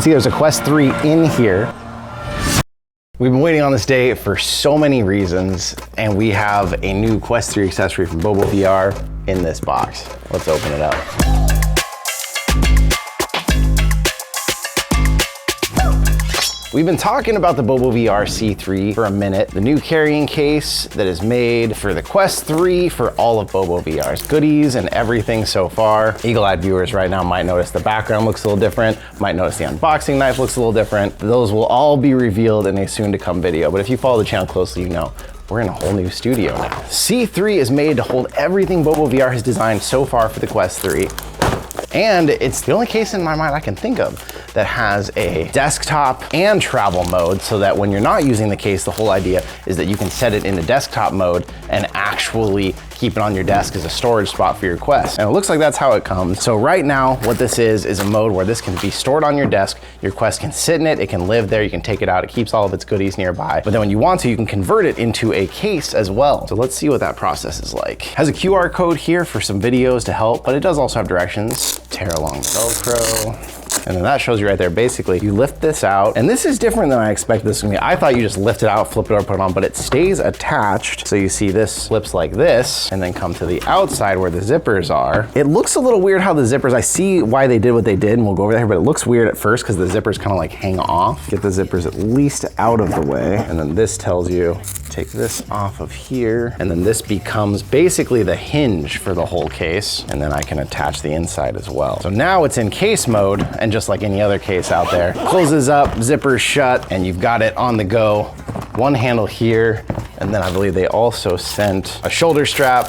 see there's a Quest 3 in here. We've been waiting on this day for so many reasons, and we have a new Quest 3 accessory from BOBOVR in this box. Let's open it up. We've been talking about the BOBOVR C3 for a minute, the new carrying case that is made for the Quest 3 for all of BOBOVR's goodies and everything so far. Eagle-eyed viewers right now might notice the background looks a little different, might notice the unboxing knife looks a little different. Those will all be revealed in a soon-to-come video, but if you follow the channel closely, you know we're in a whole new studio now. C3 is made to hold everything BOBOVR has designed so far for the Quest 3. And it's the only case in my mind I can think of that has a desktop and travel mode, so that when you're not using the case, the whole idea is that you can set it into desktop mode and actually keep it on your desk as a storage spot for your Quest. And it looks like that's how it comes. So right now, what this is a mode where this can be stored on your desk. Your Quest can sit in it, it can live there, you can take it out, it keeps all of its goodies nearby. But then when you want to, you can convert it into a case as well. So let's see what that process is like. It has a QR code here for some videos to help, but it does also have directions. Tear along the Velcro. And then that shows you right there, basically, you lift this out, and this is different than I expected this to be. I thought you just lift it out, flip it over, put it on, but it stays attached. So you see this slips like this, and then come to the outside where the zippers are. It looks a little weird how the zippers, I see why they did what they did, and we'll go over there, but it looks weird at first because the zippers kind of like hang off. Get the zippers at least out of the way. And then this tells you, take this off of here, and then this becomes basically the hinge for the whole case, and then I can attach the inside as well. So now it's in case mode, and just like any other case out there, closes up, zippers shut, and you've got it on the go. One handle here, and then I believe they also sent a shoulder strap.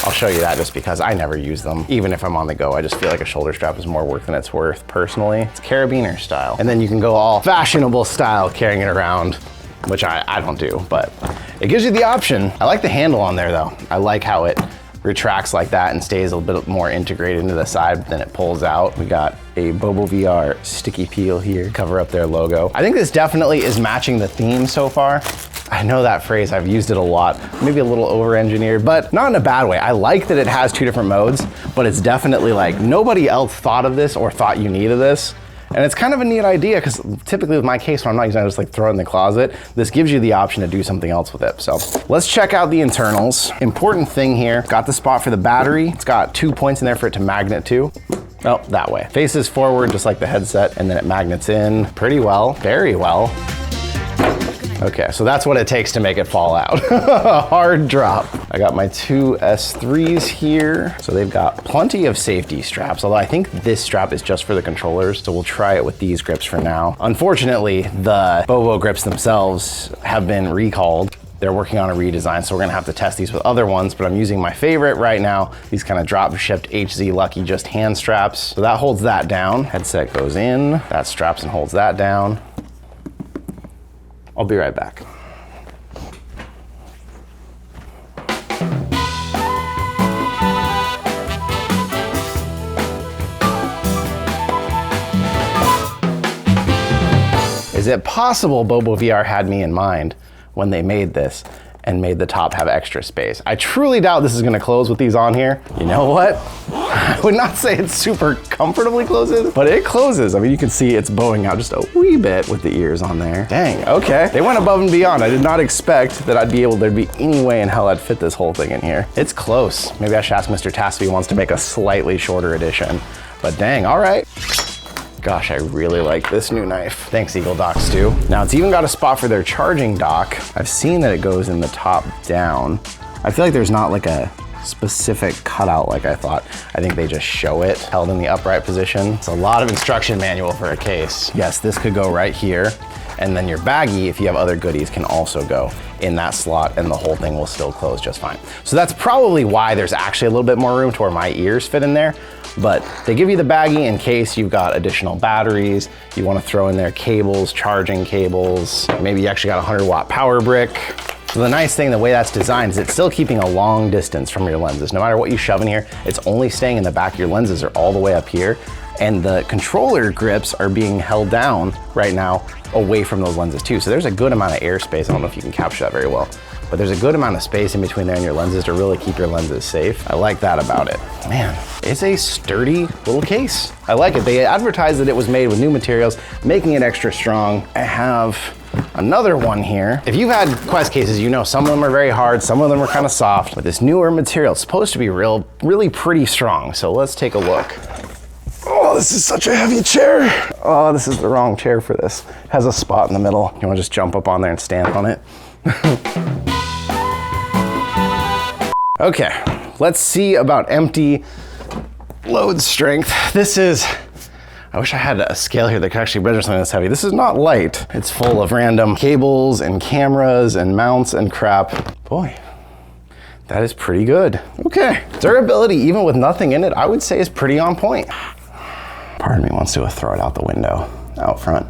I'll show you that just because I never use them. Even if I'm on the go, I just feel like a shoulder strap is more work than it's worth, personally. It's carabiner style. And then you can go all fashionable style carrying it around, which I don't do, but it gives you the option. I like the handle on there though. I like how it retracts like that and stays a little bit more integrated into the side, then it pulls out. We got a BOBOVR sticky peel here, cover up their logo. I think this definitely is matching the theme so far. I know that phrase, I've used it a lot, maybe a little over-engineered, but not in a bad way. I like that it has two different modes, but it's definitely like nobody else thought of this or thought you needed this. And it's kind of a neat idea because typically with my case, when I'm not using it, I just like throw it in the closet. This gives you the option to do something else with it. So let's check out the internals. Important thing here, got the spot for the battery. It's got 2 points in there for it to magnet to. Oh, that way. Faces forward, just like the headset, and then it magnets in pretty well, very well. Okay, so that's what it takes to make it fall out. Hard drop. I got my two S3s here. So they've got plenty of safety straps, although I think this strap is just for the controllers, so we'll try it with these grips for now. Unfortunately, the Bobo grips themselves have been recalled. They're working on a redesign, so we're gonna have to test these with other ones, but I'm using my favorite right now, these kind of drop shipped HZ Lucky just hand straps. So that holds that down. Headset goes in, that straps and holds that down. I'll be right back. Is it possible BOBOVR had me in mind when they made this and made the top have extra space? I truly doubt this is gonna close with these on here. You know what? I would not say it super comfortably closes, but it closes. I mean, you can see it's bowing out just a wee bit with the ears on there. Dang, okay. They went above and beyond. I did not expect that there'd be any way in hell I'd fit this whole thing in here. It's close. Maybe I should ask Mr. Tasby if he wants to make a slightly shorter edition, but dang, all right. Gosh, I really like this new knife. Thanks, Eagle Dock Stu. Now it's even got a spot for their charging dock. I've seen that it goes in the top down. I feel like there's not like a specific cutout like I thought. I think they just show it held in the upright position. It's a lot of instruction manual for a case. Yes, this could go right here. And then your baggie, if you have other goodies, can also go in that slot and the whole thing will still close just fine. So that's probably why there's actually a little bit more room to where my ears fit in there. But they give you the baggie in case you've got additional batteries, you want to throw in there cables, charging cables, maybe you actually got a 100-watt power brick. So the nice thing, the way that's designed, is it's still keeping a long distance from your lenses. No matter what you shove in here, it's only staying in the back. Your lenses are all the way up here, and the controller grips are being held down right now away from those lenses too. So there's a good amount of airspace. I don't know if you can capture that very well, but there's a good amount of space in between there and your lenses to really keep your lenses safe. I like that about it. Man, it's a sturdy little case. I like it. They advertised that it was made with new materials, making it extra strong. I have another one here. If you've had Quest cases, you know some of them are very hard, some of them are kind of soft, but this newer material is supposed to be really pretty strong. So let's take a look. Oh, this is such a heavy chair. Oh, this is the wrong chair for this. It has a spot in the middle. You wanna just jump up on there and stand on it? Okay, let's see about empty load strength. This is, I wish I had a scale here that could actually measure something this heavy. This is not light. It's full of random cables and cameras and mounts and crap. Boy, that is pretty good. Okay, durability, even with nothing in it, I would say is pretty on point. Part of me wants to throw it out the window, out front.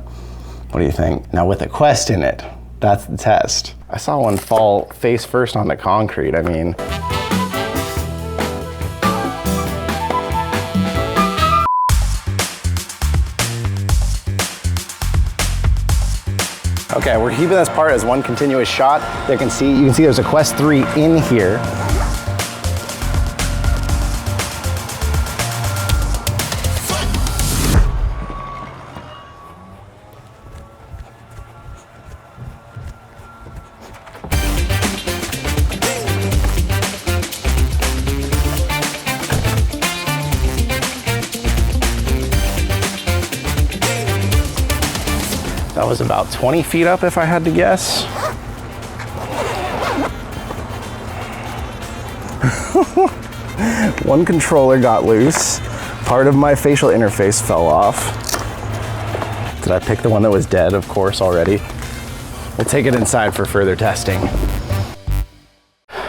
What do you think? Now with a Quest in it, that's the test. I saw one fall face first onto concrete, I mean. Okay, we're keeping this part as one continuous shot. You can see there's a Quest 3 in here. That was about 20 feet up if I had to guess. One controller got loose. Part of my facial interface fell off. Did I pick the one that was dead? Of course, already. We'll take it inside for further testing.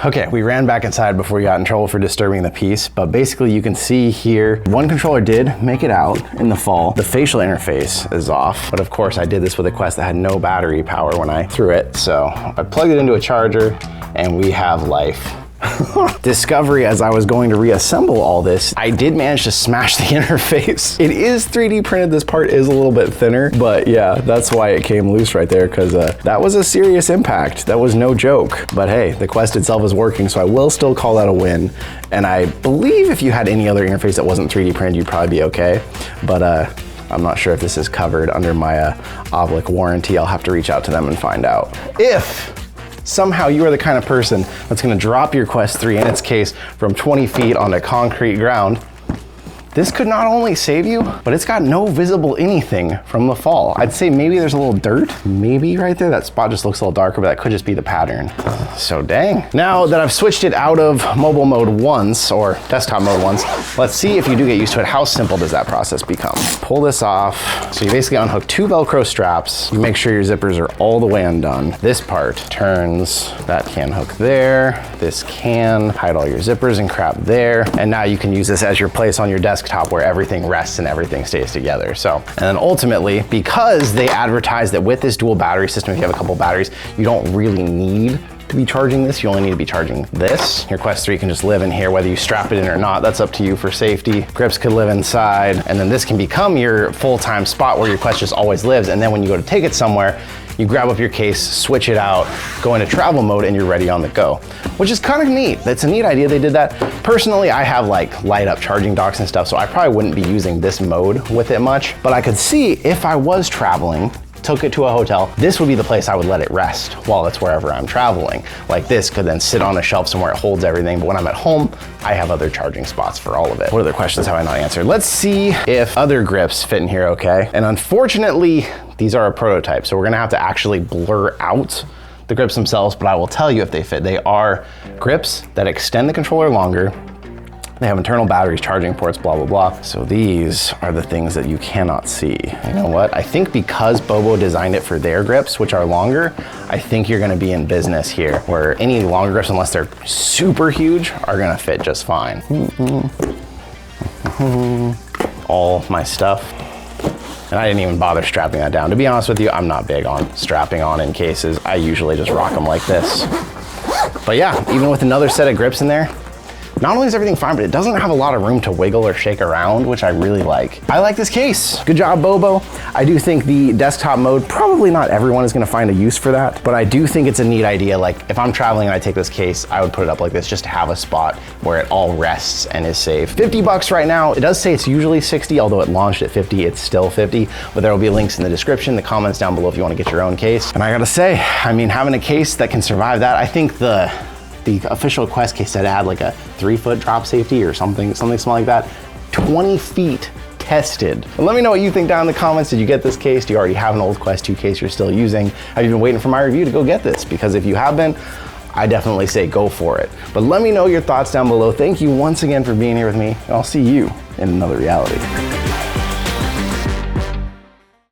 Okay, we ran back inside before we got in trouble for disturbing the piece, but basically you can see here, one controller did make it out in the fall. The facial interface is off, but of course I did this with a Quest that had no battery power when I threw it, so I plugged it into a charger and we have life. Discovery as I was going to reassemble all this, I did manage to smash the interface. It is 3D printed, this part is a little bit thinner, but yeah, that's why it came loose right there, because that was a serious impact. That was no joke. But hey, the Quest itself is working, so I will still call that a win. And I believe if you had any other interface that wasn't 3D printed, you'd probably be okay. But I'm not sure if this is covered under my Oblique warranty. I'll have to reach out to them and find out. If somehow you are the kind of person that's gonna drop your Quest 3 in its case from 20 feet onto concrete ground, this could not only save you, but it's got no visible anything from the fall. I'd say maybe there's a little dirt, maybe right there. That spot just looks a little darker, but that could just be the pattern. So dang. Now that I've switched it out of mobile mode once, or desktop mode once, let's see if you do get used to it, how simple does that process become? Pull this off. So you basically unhook 2 Velcro straps. You make sure your zippers are all the way undone. This part turns, that can hook there. This can hide all your zippers and crap there. And now you can use this as your place on your desktop where everything rests and everything stays together. So, and then ultimately, because they advertise that with this dual battery system, if you have a couple batteries, you don't really need to be charging this. You only need to be charging this. Your Quest 3 can just live in here, whether you strap it in or not. That's up to you for safety. Grips could live inside, and then this can become your full-time spot where your Quest just always lives. And then when you go to take it somewhere, you grab up your case, switch it out, go into travel mode, and you're ready on the go, which is kind of neat. That's a neat idea they did that. Personally, I have like light up charging docks and stuff, so I probably wouldn't be using this mode with it much, but I could see if I was traveling, took it to a hotel, this would be the place I would let it rest while it's wherever I'm traveling. Like this could then sit on a shelf somewhere it holds everything, but when I'm at home, I have other charging spots for all of it. What other questions have I not answered? Let's see if other grips fit in here okay. And unfortunately, these are a prototype, so we're gonna have to actually blur out the grips themselves, but I will tell you if they fit. They are grips that extend the controller longer. They have internal batteries, charging ports, blah, blah, blah. So these are the things that you cannot see. You know what? I think because Bobo designed it for their grips, which are longer, I think you're gonna be in business here, where any longer grips, unless they're super huge, are gonna fit just fine. All my stuff. And I didn't even bother strapping that down. To be honest with you, I'm not big on strapping on in cases. I usually just rock them like this. But yeah, even with another set of grips in there, Not only is everything fine, but it doesn't have a lot of room to wiggle or shake around, which I really like. I like this case. Good job, Bobo. I do think the desktop mode, probably not everyone is gonna find a use for that, but I do think it's a neat idea. Like if I'm traveling and I take this case, I would put it up like this just to have a spot where it all rests and is safe. 50 bucks right now. It does say it's usually 60, although it launched at 50, it's still 50, but there will be links in the description, the comments down below if you wanna get your own case. And I gotta say, I mean, having a case that can survive that, I think the official Quest case said it had like a 3-foot drop safety or something small like that. 20 feet tested. And let me know what you think down in the comments. Did you get this case? Do you already have an old Quest 2 case you're still using? Have you been waiting for my review to go get this? Because if you have been, I definitely say go for it. But let me know your thoughts down below. Thank you once again for being here with me, and I'll see you in another reality.